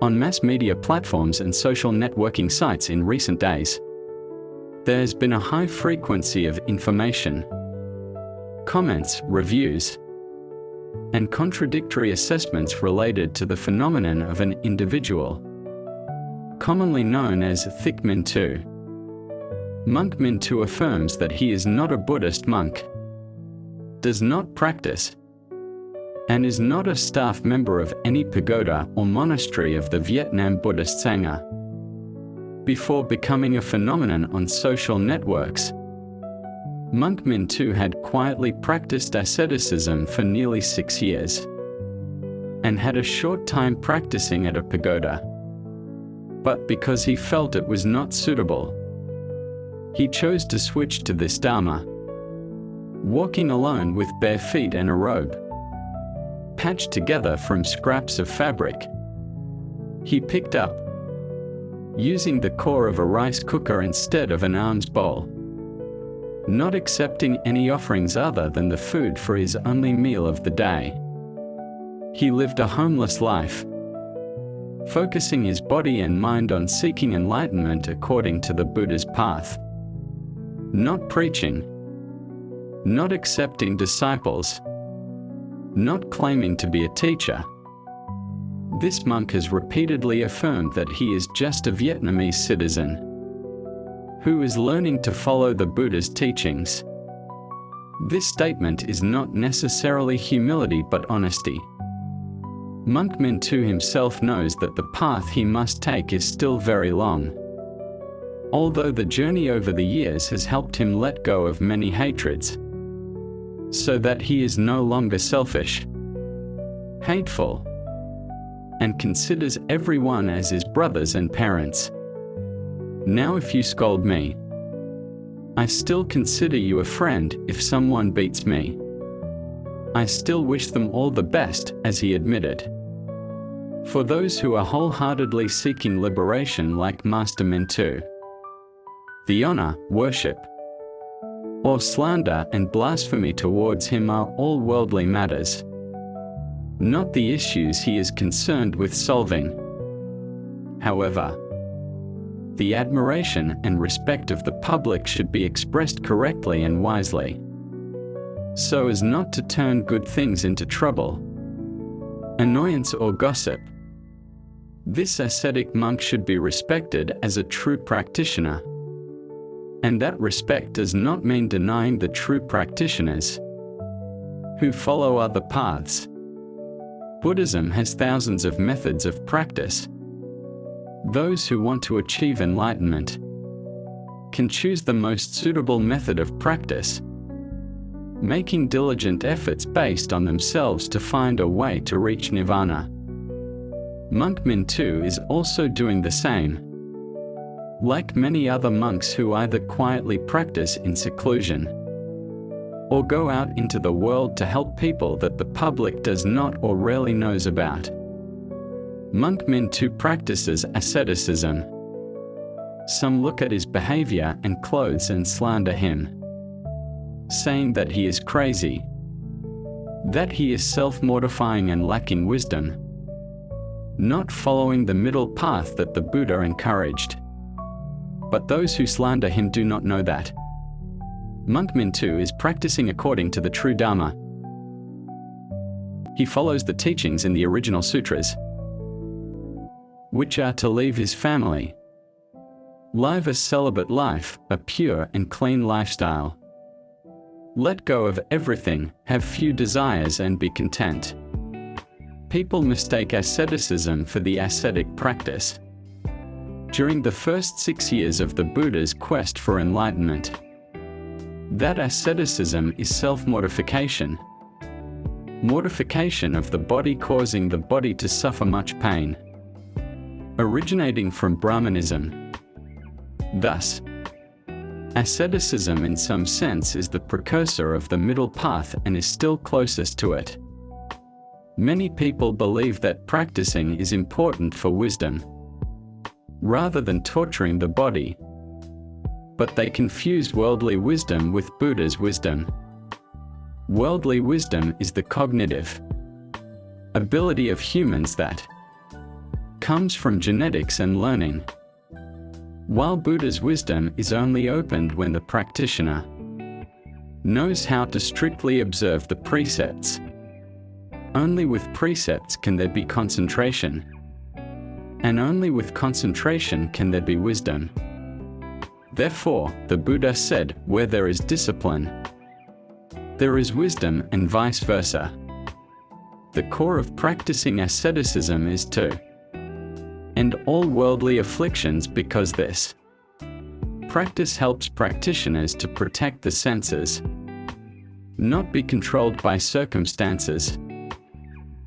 On mass media platforms and social networking sites in recent days, there has been a high frequency of information, comments, reviews, and contradictory assessments related to the phenomenon of an individual, commonly known as Thick Mintu. Monk Mintu affirms that he is not a Buddhist monk, does not practice, and is not a staff member of any pagoda or monastery of the Vietnam Buddhist Sangha. Before becoming a phenomenon on social networks, Monk Mintu had quietly practiced asceticism for nearly 6 years, and had a short time practicing at a pagoda. But because he felt it was not suitable, he chose to switch to this Dharma, walking alone with bare feet and a robe, patched together from scraps of fabric he picked up, using the core of a rice cooker instead of an alms bowl, not accepting any offerings other than the food for his only meal of the day. He lived a homeless life, focusing his body and mind on seeking enlightenment according to the Buddha's path, not preaching, not accepting disciples, not claiming to be a teacher. This monk has repeatedly affirmed that he is just a Vietnamese citizen who is learning to follow the Buddha's teachings. This statement is not necessarily humility but honesty. Monk Mintu himself knows that the path he must take is still very long, although the journey over the years has helped him let go of many hatreds, so that he is no longer selfish, hateful, and considers everyone as his brothers and parents. Now if you scold me, I still consider you a friend. If someone beats me, I still wish them all the best, as he admitted. For those who are wholeheartedly seeking liberation like Master Mintu, the honor, worship, or slander and blasphemy towards him are all worldly matters, not the issues he is concerned with solving. However, the admiration and respect of the public should be expressed correctly and wisely, so as not to turn good things into trouble, annoyance or gossip. This ascetic monk should be respected as a true practitioner, and that respect does not mean denying the true practitioners who follow other paths. Buddhism has thousands of methods of practice. Those who want to achieve enlightenment can choose the most suitable method of practice, making diligent efforts based on themselves to find a way to reach nirvana. Monk Mintu is also doing the same. Like many other monks who either quietly practice in seclusion or go out into the world to help people that the public does not or rarely knows about, Monk Mintu practices asceticism. Some look at his behavior and clothes and slander him, saying that he is crazy, that he is self-mortifying and lacking wisdom, not following the middle path that the Buddha encouraged. But those who slander him do not know that Monk Mintu is practicing according to the true Dharma. He follows the teachings in the original sutras, which are to leave his family, live a celibate life, a pure and clean lifestyle, let go of everything, have few desires and be content. People mistake asceticism for the ascetic practice. During the first 6 years of the Buddha's quest for enlightenment, that asceticism is self-mortification, mortification of the body causing the body to suffer much pain, originating from Brahmanism. Thus, asceticism in some sense is the precursor of the middle path and is still closest to it. Many people believe that practicing is important for wisdom, rather than torturing the body, but they confuse worldly wisdom with Buddha's wisdom. Worldly wisdom is the cognitive ability of humans that comes from genetics and learning. While Buddha's wisdom is only opened when the practitioner knows how to strictly observe the precepts. Only with precepts can there be concentration, and only with concentration can there be wisdom. Therefore, the Buddha said, where there is discipline, there is wisdom, and vice versa. The core of practicing asceticism is to end all worldly afflictions, because this practice helps practitioners to protect the senses, not be controlled by circumstances,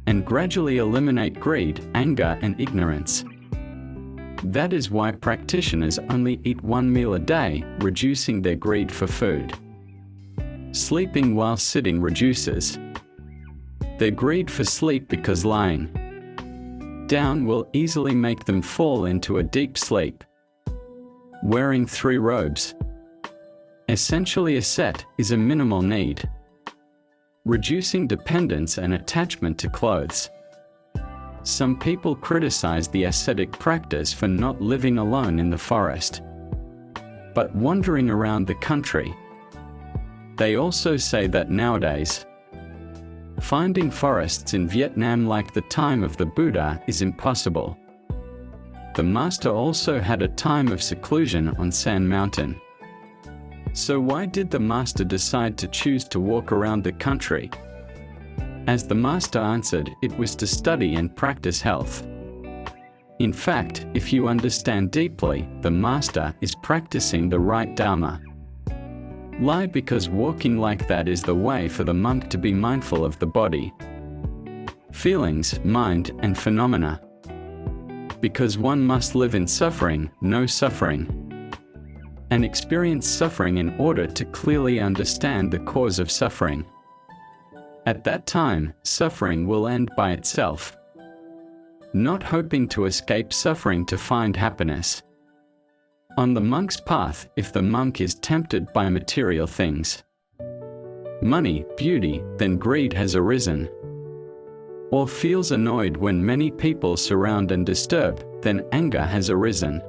and gradually eliminate greed, anger, and ignorance. That is why practitioners only eat one meal a day, reducing their greed for food. Sleeping while sitting reduces their greed for sleep, because lying down will easily make them fall into a deep sleep. Wearing 3 robes, essentially a set, is a minimal need. Reducing dependence and attachment to clothes. Some people criticize the ascetic practice for not living alone in the forest, but wandering around the country. They also say that nowadays, finding forests in Vietnam like the time of the Buddha is impossible. The master also had a time of seclusion on Sand Mountain. So why did the master decide to choose to walk around the country? As the master answered, it was to study and practice health. In fact, if you understand deeply, the master is practicing the right Dharma. Lie, because walking like that is the way for the monk to be mindful of the body, feelings, mind, and phenomena. Because one must live in suffering, no suffering, and experience suffering in order to clearly understand the cause of suffering. At that time, suffering will end by itself. Not hoping to escape suffering to find happiness. On the monk's path, if the monk is tempted by material things, money, beauty, then greed has arisen. Or feels annoyed when many people surround and disturb, then anger has arisen.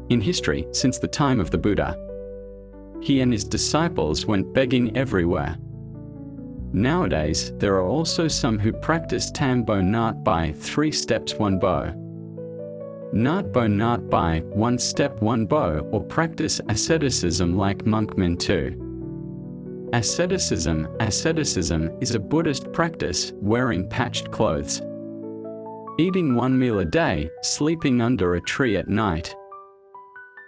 In history, since the time of the Buddha, he and his disciples went begging everywhere. Nowadays, there are also some who practice Tambo Nat by 3 steps 1 bow, Nat Bo Nat by 1 step 1 bow, or practice asceticism like monkmen too. Asceticism is a Buddhist practice, wearing patched clothes, eating 1 meal a day, sleeping under a tree at night,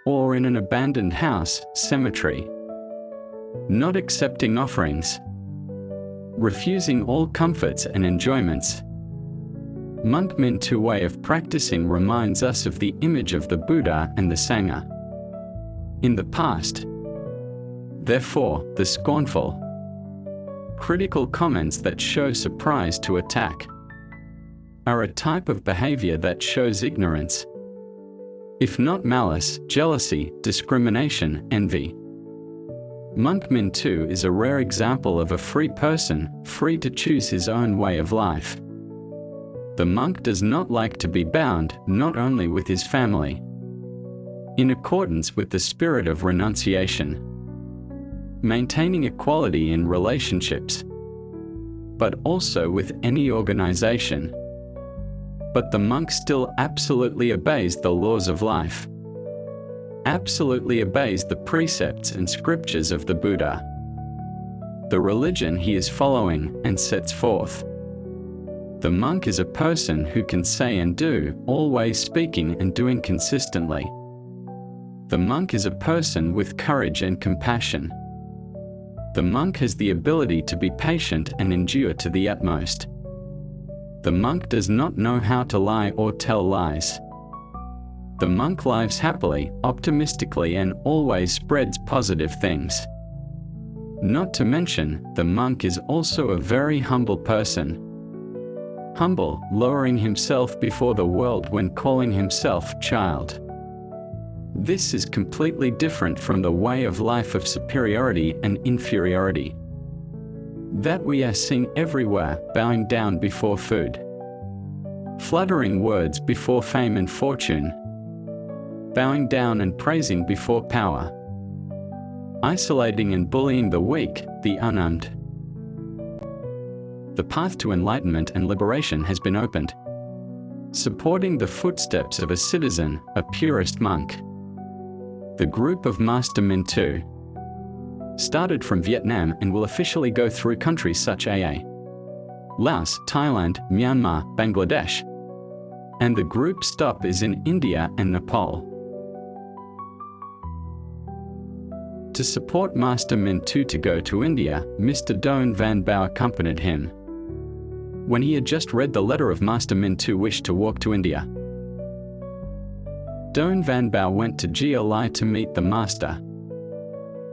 or in an abandoned house, cemetery, not accepting offerings, refusing all comforts and enjoyments. Monkmen too way of practicing reminds us of the image of the Buddha and the Sangha. In the past, Therefore, the scornful, critical comments that show surprise to attack are a type of behavior that shows ignorance, if not malice, jealousy, discrimination, envy. Monk Min 2 is a rare example of a free person, free to choose his own way of life. The monk does not like to be bound, not only with his family, in accordance with the spirit of renunciation, maintaining equality in relationships, but also with any organization. But the monk still absolutely obeys the laws of life, absolutely obeys the precepts and scriptures of the Buddha, the religion he is following and sets forth. The monk is a person who can say and do, always speaking and doing consistently. The monk is a person with courage and compassion. The monk has the ability to be patient and endure to the utmost. The monk does not know how to lie or tell lies. The monk lives happily, optimistically, and always spreads positive things. Not to mention, the monk is also a very humble person. Humble, lowering himself before the world when calling himself child. This is completely different from the way of life of superiority and inferiority that we are seeing everywhere, bowing down before food, flattering words before fame and fortune, bowing down and praising before power, isolating and bullying the weak, the unarmed. The path to enlightenment and liberation has been opened, supporting the footsteps of a citizen, a purist monk. The group of Master Min 2 started from Vietnam and will officially go through countries such as Laos, Thailand, Myanmar, Bangladesh, and the group stop is in India and Nepal. To support Master Min 2 to go to India, Mr. Don Van Bao accompanied him. When he had just read the letter of Master Min 2 wished to walk to India, Don Van Bao went to Gia Lai to meet the Master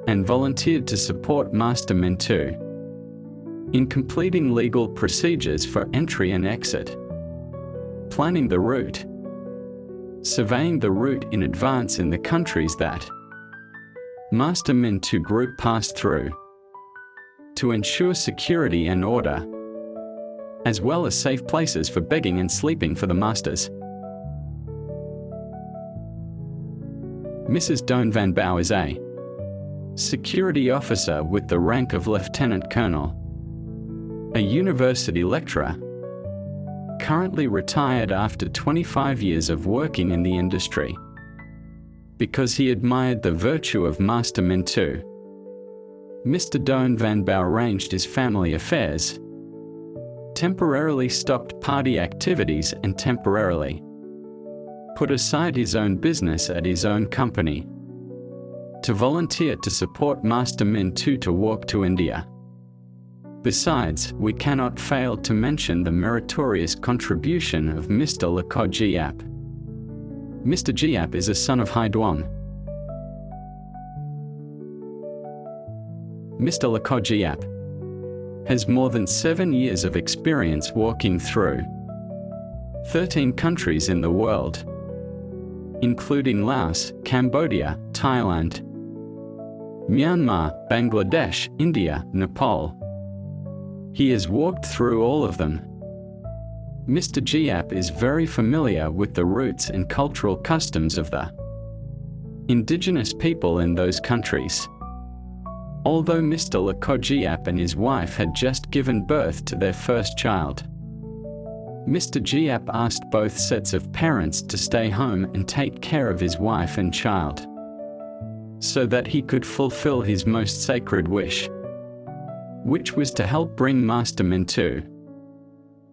and volunteered to support Master Min 2 in completing legal procedures for entry and exit, planning the route, surveying the route in advance in the countries that Master Min 2 group passed through, to ensure security and order, as well as safe places for begging and sleeping for the masters. Mrs. Don Van Bao is a security officer with the rank of Lieutenant Colonel, a university lecturer, currently retired after 25 years of working in the industry. Because he admired the virtue of Master Min 2, Mr. Don Van Bao arranged his family affairs, temporarily stopped party activities and temporarily put aside his own business at his own company to volunteer to support Master Min 2 to walk to India. Besides, we cannot fail to mention the meritorious contribution of Mr. Lako Giap. Mr. Giap is a son of Hai Duong. Mr. Lako Giap has more than 7 years of experience walking through 13 countries in the world, including Laos, Cambodia, Thailand, Myanmar, Bangladesh, India, Nepal. He has walked through all of them. Mr. Giap is very familiar with the roots and cultural customs of the indigenous people in those countries. Although Mr. Lako Giap and his wife had just given birth to their first child, Mr. Giap asked both sets of parents to stay home and take care of his wife and child, so that he could fulfill his most sacred wish, which was to help bring Master Min 2,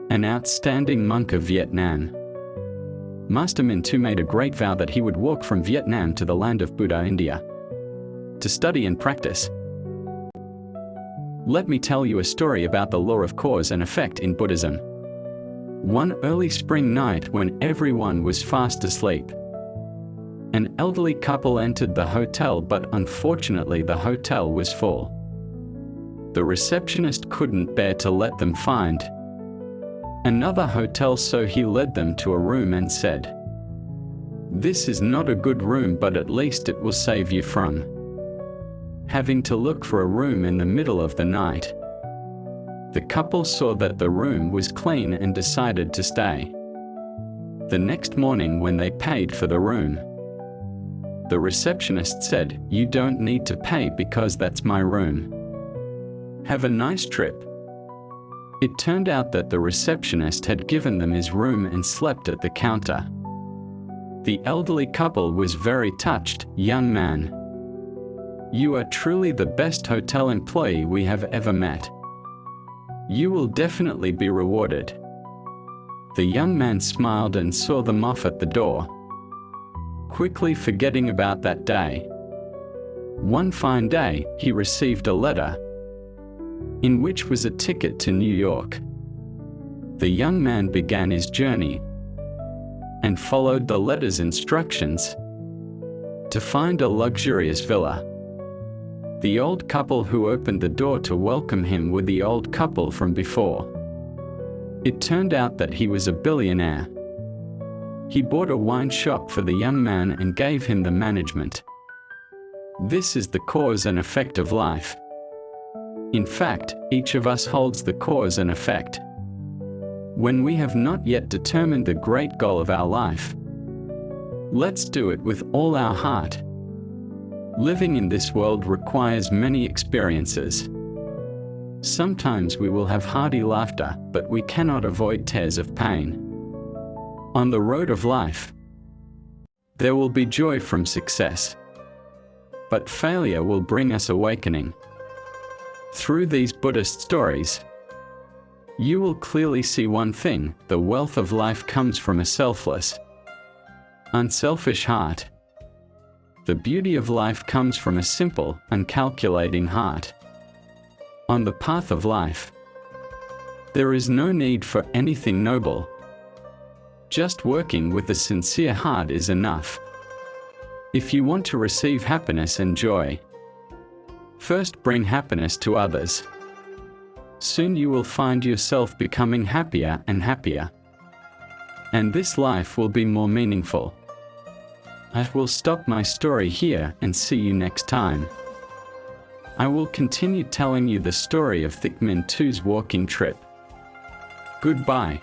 an outstanding monk of Vietnam. Master Min 2 made a great vow that he would walk from Vietnam to the land of Buddha, India, to study and practice. Let me tell you a story about the law of cause and effect in Buddhism. One early spring night when everyone was fast asleep, An elderly couple entered the hotel, but unfortunately the hotel was full. The receptionist couldn't bear to let them find another hotel, so he led them to a room and said, "This is not a good room, but at least it will save you from having to look for a room in the middle of the night." The couple saw that the room was clean and decided to stay. The next morning, when they paid for the room, the receptionist said, "You don't need to pay because that's my room. Have a nice trip." It turned out that the receptionist had given them his room and slept at the counter. The elderly couple was very touched. "Young man, you are truly the best hotel employee we have ever met. You will definitely be rewarded." The young man smiled and saw them off at the door, quickly forgetting about that day. One fine day, he received a letter in which was a ticket to New York. The young man began his journey and followed the letter's instructions to find a luxurious villa. The old couple who opened the door to welcome him were the old couple from before. It turned out that he was a billionaire. He bought a wine shop for the young man and gave him the management. This is the cause and effect of life. In fact, each of us holds the cause and effect. When we have not yet determined the great goal of our life, let's do it with all our heart. Living in this world requires many experiences. Sometimes we will have hearty laughter, but we cannot avoid tears of pain. On the road of life, there will be joy from success, but failure will bring us awakening. Through these Buddhist stories, you will clearly see one thing: the wealth of life comes from a selfless, unselfish heart. The beauty of life comes from a simple, uncalculating heart. On the path of life, there is no need for anything noble. Just working with a sincere heart is enough. If you want to receive happiness and joy, first bring happiness to others. Soon you will find yourself becoming happier and happier, and this life will be more meaningful. I will stop my story here and see you next time. I will continue telling you the story of Thick Min Tu's walking trip. Goodbye.